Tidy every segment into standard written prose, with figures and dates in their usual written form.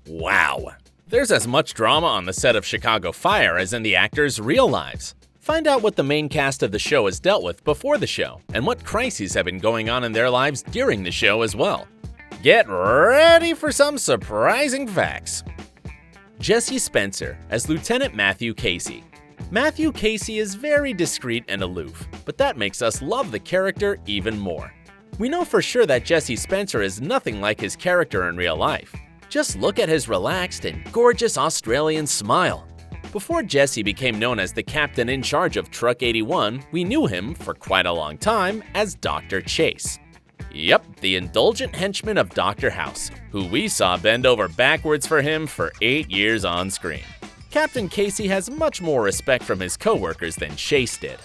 Wow! There's as much drama on the set of Chicago Fire as in the actors' real lives. Find out what the main cast of the show has dealt with before the show, and what crises have been going on in their lives during the show as well. Get ready for some surprising facts. Jesse Spencer as Lieutenant Matthew Casey. Matthew Casey is very discreet and aloof, but that makes us love the character even more. We know for sure that Jesse Spencer is nothing like his character in real life. Just look at his relaxed and gorgeous Australian smile. Before Jesse became known as the captain in charge of Truck 81, we knew him, for quite a long time, as Dr. Chase. Yep, the indulgent henchman of Dr. House, who we saw bend over backwards for him for 8 years on screen. Captain Casey has much more respect from his co-workers than Chase did.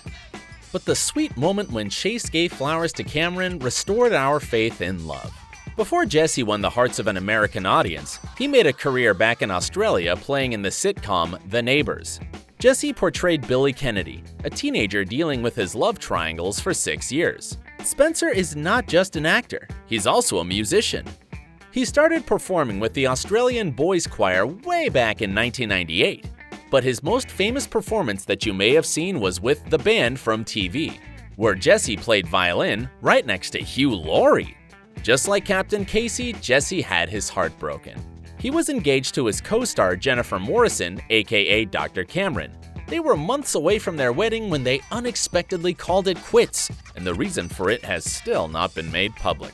But the sweet moment when Chase gave flowers to Cameron restored our faith in love. Before Jesse won the hearts of an American audience, he made a career back in Australia playing in the sitcom The Neighbors. Jesse portrayed Billy Kennedy, a teenager dealing with his love triangles for 6 years. Spencer is not just an actor, he's also a musician. He started performing with the Australian Boys Choir way back in 1998, but his most famous performance that you may have seen was with the band from TV, where Jesse played violin right next to Hugh Laurie. Just like Captain Casey, Jesse had his heart broken. He was engaged to his co-star Jennifer Morrison, aka Dr. Cameron. They were months away from their wedding when they unexpectedly called it quits, and the reason for it has still not been made public.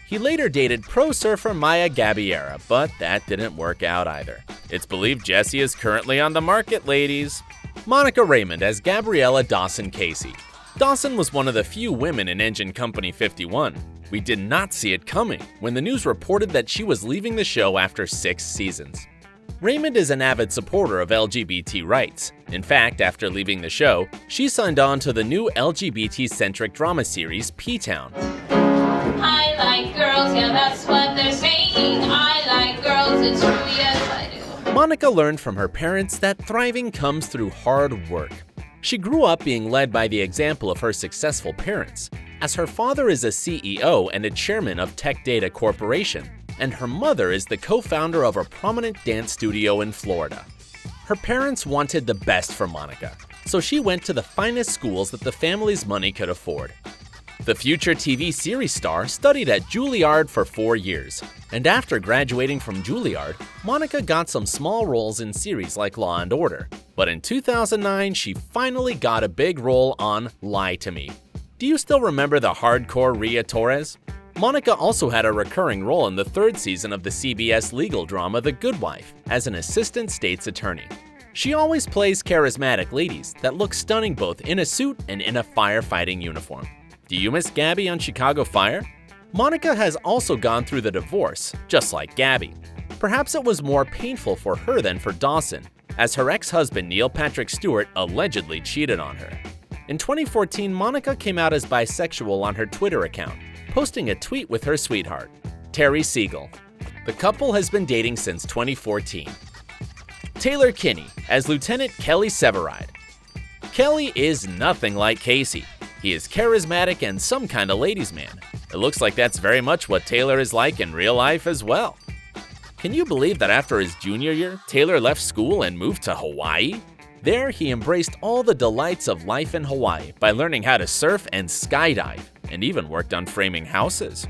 He later dated pro surfer Maya Gabriela, but that didn't work out either. It's believed Jesse is currently on the market, ladies. Monica Raymund as Gabriela Dawson Casey. Dawson was one of the few women in Engine Company 51. We did not see it coming when the news reported that she was leaving the show after 6 seasons. Raymund is an avid supporter of LGBT rights. In fact, after leaving the show, she signed on to the new LGBT-centric drama series P-Town. I like girls, yeah, that's what they're saying. I like girls, it's true, yes, I do. Monica learned from her parents that thriving comes through hard work. She grew up being led by the example of her successful parents, as her father is a CEO and a chairman of Tech Data Corporation, and her mother is the co-founder of a prominent dance studio in Florida. Her parents wanted the best for Monica, so she went to the finest schools that the family's money could afford. The future TV series star studied at Juilliard for 4 years, and after graduating from Juilliard, Monica got some small roles in series like Law & Order. But in 2009, she finally got a big role on Lie to Me. Do you still remember the hardcore Rhea Torres? Monica also had a recurring role in the 3rd season of the CBS legal drama The Good Wife as an assistant state's attorney. She always plays charismatic ladies that look stunning both in a suit and in a firefighting uniform. Do you miss Gabby on Chicago Fire? Monica has also gone through the divorce, just like Gabby. Perhaps it was more painful for her than for Dawson, as her ex-husband Neil Patrick Stewart allegedly cheated on her. In 2014, Monica came out as bisexual on her Twitter account, posting a tweet with her sweetheart, Terry Siegel. The couple has been dating since 2014. Taylor Kinney as Lieutenant Kelly Severide. Kelly is nothing like Casey. He is charismatic and some kind of ladies' man. It looks like that's very much what Taylor is like in real life as well. Can you believe that after his junior year, Taylor left school and moved to Hawaii? There, he embraced all the delights of life in Hawaii by learning how to surf and skydive, and even worked on framing houses.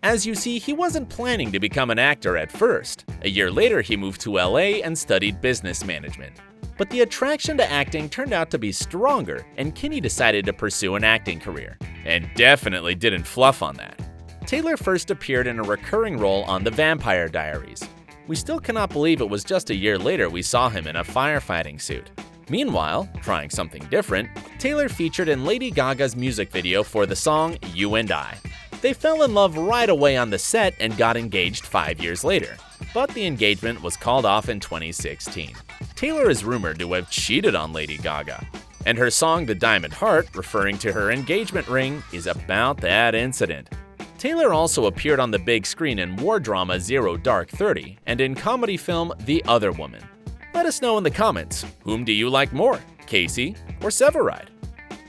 As you see, he wasn't planning to become an actor at first. A year later, he moved to LA and studied business management. But the attraction to acting turned out to be stronger, and Kinney decided to pursue an acting career. And definitely didn't fluff on that. Taylor first appeared in a recurring role on The Vampire Diaries. We still cannot believe it was just a year later we saw him in a firefighting suit. Meanwhile, trying something different, Taylor featured in Lady Gaga's music video for the song You and I. They fell in love right away on the set and got engaged 5 years later, but the engagement was called off in 2016. Taylor is rumored to have cheated on Lady Gaga, and her song The Diamond Heart, referring to her engagement ring, is about that incident. Taylor also appeared on the big screen in war drama Zero Dark 30 and in comedy film The Other Woman. Let us know in the comments, whom do you like more, Casey or Severide?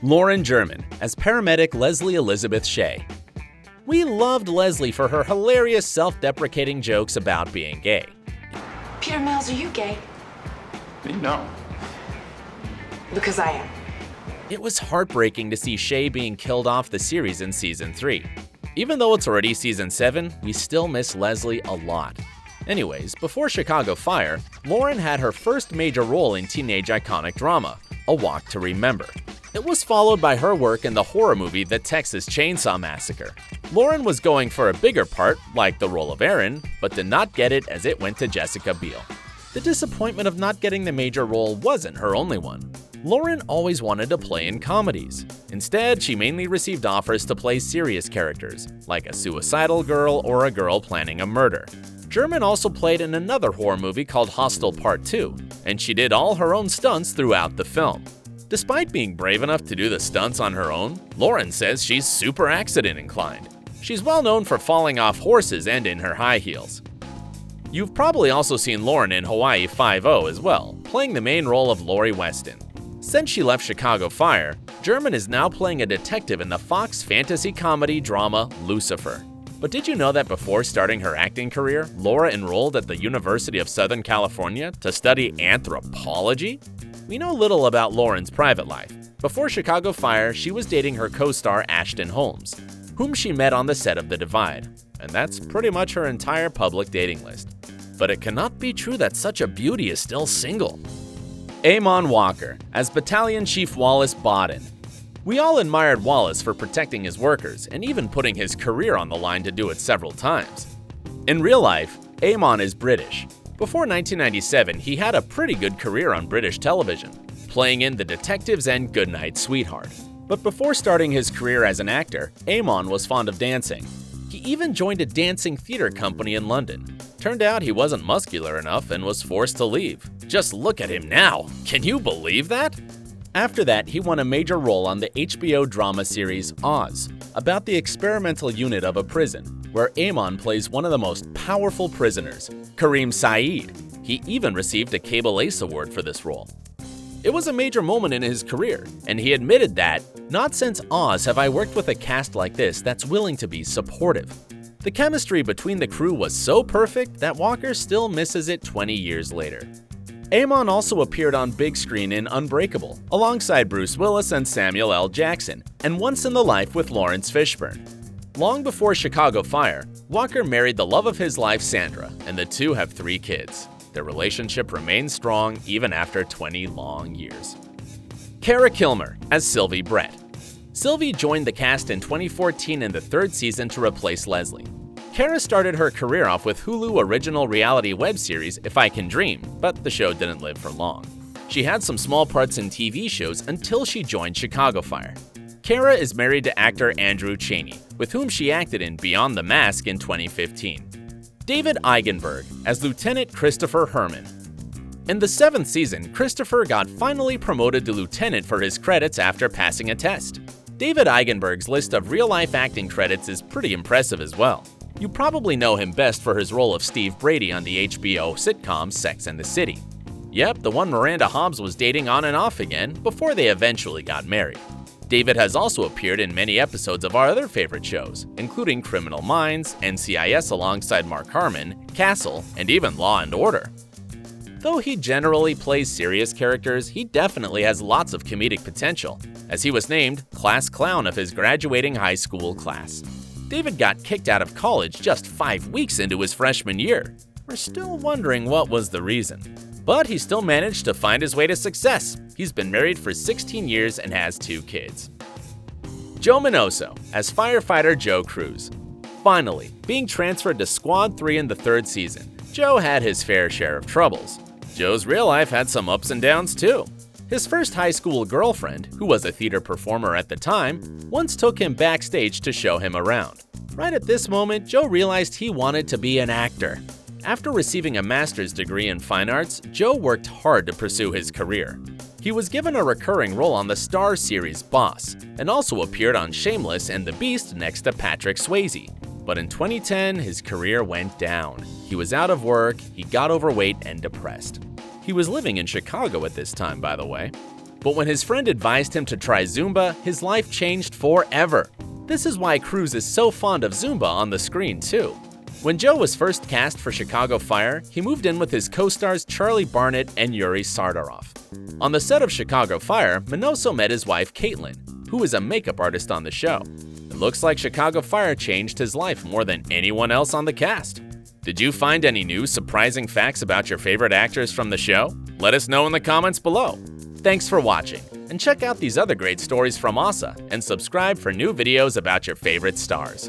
Lauren German as Paramedic Leslie Elizabeth Shay. We loved Leslie for her hilarious self-deprecating jokes about being gay. Peter Mills, are you gay? No. Because I am. It was heartbreaking to see Shay being killed off the series in Season 3. Even though it's already Season 7, we still miss Leslie a lot. Anyways, before Chicago Fire, Lauren had her first major role in teenage iconic drama, A Walk to Remember. It was followed by her work in the horror movie The Texas Chainsaw Massacre. Lauren was going for a bigger part, like the role of Erin, but did not get it as it went to Jessica Biel. The disappointment of not getting the major role wasn't her only one. Lauren always wanted to play in comedies. Instead, she mainly received offers to play serious characters, like a suicidal girl or a girl planning a murder. German also played in another horror movie called Hostel Part 2, and she did all her own stunts throughout the film. Despite being brave enough to do the stunts on her own, Lauren says she's super accident inclined. She's well known for falling off horses and in her high heels. You've probably also seen Lauren in Hawaii Five-0 as well, playing the main role of Lori Weston. Since she left Chicago Fire, German is now playing a detective in the Fox fantasy comedy drama Lucifer. But did you know that before starting her acting career, Laura enrolled at the University of Southern California to study anthropology? We know little about Lauren's private life. Before Chicago Fire, she was dating her co-star Ashton Holmes, whom she met on the set of The Divide. And that's pretty much her entire public dating list. But it cannot be true that such a beauty is still single. Eamonn Walker as Battalion Chief Wallace Bodden. We all admired Wallace for protecting his workers and even putting his career on the line to do it several times. In real life, Eamonn is British. Before 1997, he had a pretty good career on British television, playing in The Detectives and Goodnight Sweetheart. But before starting his career as an actor, Eamonn was fond of dancing. He even joined a dancing theater company in London. Turned out he wasn't muscular enough and was forced to leave. Just look at him now! Can you believe that? After that, he won a major role on the HBO drama series Oz, about the experimental unit of a prison, where Eamonn plays one of the most powerful prisoners, Karim Saeed. He even received a Cable Ace Award for this role. It was a major moment in his career, and he admitted that, "Not since Oz have I worked with a cast like this that's willing to be supportive." The chemistry between the crew was so perfect that Walker still misses it 20 years later. Eamonn also appeared on big screen in Unbreakable, alongside Bruce Willis and Samuel L. Jackson, and Once in the Life with Lawrence Fishburne. Long before Chicago Fire, Walker married the love of his life, Sandra, and the two have 3 kids. Their relationship remains strong even after 20 long years. Kara Kilmer as Sylvie Brett. Sylvie joined the cast in 2014 in the 3rd season to replace Leslie. Kara started her career off with Hulu original reality web series If I Can Dream, but the show didn't live for long. She had some small parts in TV shows until she joined Chicago Fire. Kara is married to actor Andrew Chaney, with whom she acted in Beyond the Mask in 2015. David EIGENBERG as Lieutenant Christopher Herman. In the 7th season, Christopher got finally promoted to lieutenant for his credits after passing a test. David EIGENBERG's list of real-life acting credits is pretty impressive as well. You probably know him best for his role of Steve Brady on the HBO sitcom Sex and the City. Yep, the one Miranda Hobbs was dating on and off again before they eventually got married. David has also appeared in many episodes of our other favorite shows, including Criminal Minds, NCIS alongside Mark Harmon, Castle, and even Law & Order. Though he generally plays serious characters, he definitely has lots of comedic potential, as he was named Class Clown of his graduating high school class. David got kicked out of college just 5 weeks into his freshman year. We're still wondering what was the reason. But he still managed to find his way to success. He's been married for 16 years and has 2 kids. Joe MINOSO as firefighter Joe Cruz. Finally, being transferred to Squad 3 in the 3rd season, Joe had his fair share of troubles. Joe's real life had some ups and downs too. His first high school girlfriend, who was a theater performer at the time, once took him backstage to show him around. Right at this moment, Joe realized he wanted to be an actor. After receiving a master's degree in fine arts, Joe worked hard to pursue his career. He was given a recurring role on the Starz series Boss, and also appeared on Shameless and The Beast next to Patrick Swayze. But in 2010, his career went down. He was out of work, he got overweight and depressed. He was living in Chicago at this time, by the way. But when his friend advised him to try Zumba, his life changed forever. This is why Cruz is so fond of Zumba on the screen too. When Joe was first cast for Chicago Fire, he moved in with his co-stars Charlie Barnett and Yuri Sardaroff. On the set of Chicago Fire, MINOSO met his wife Caitlin, who is a makeup artist on the show. It looks like Chicago Fire changed his life more than anyone else on the cast. Did you find any new surprising facts about your favorite actors from the show? Let us know in the comments below. Thanks for watching, and check out these other great stories from OSSA and subscribe for new videos about your favorite stars.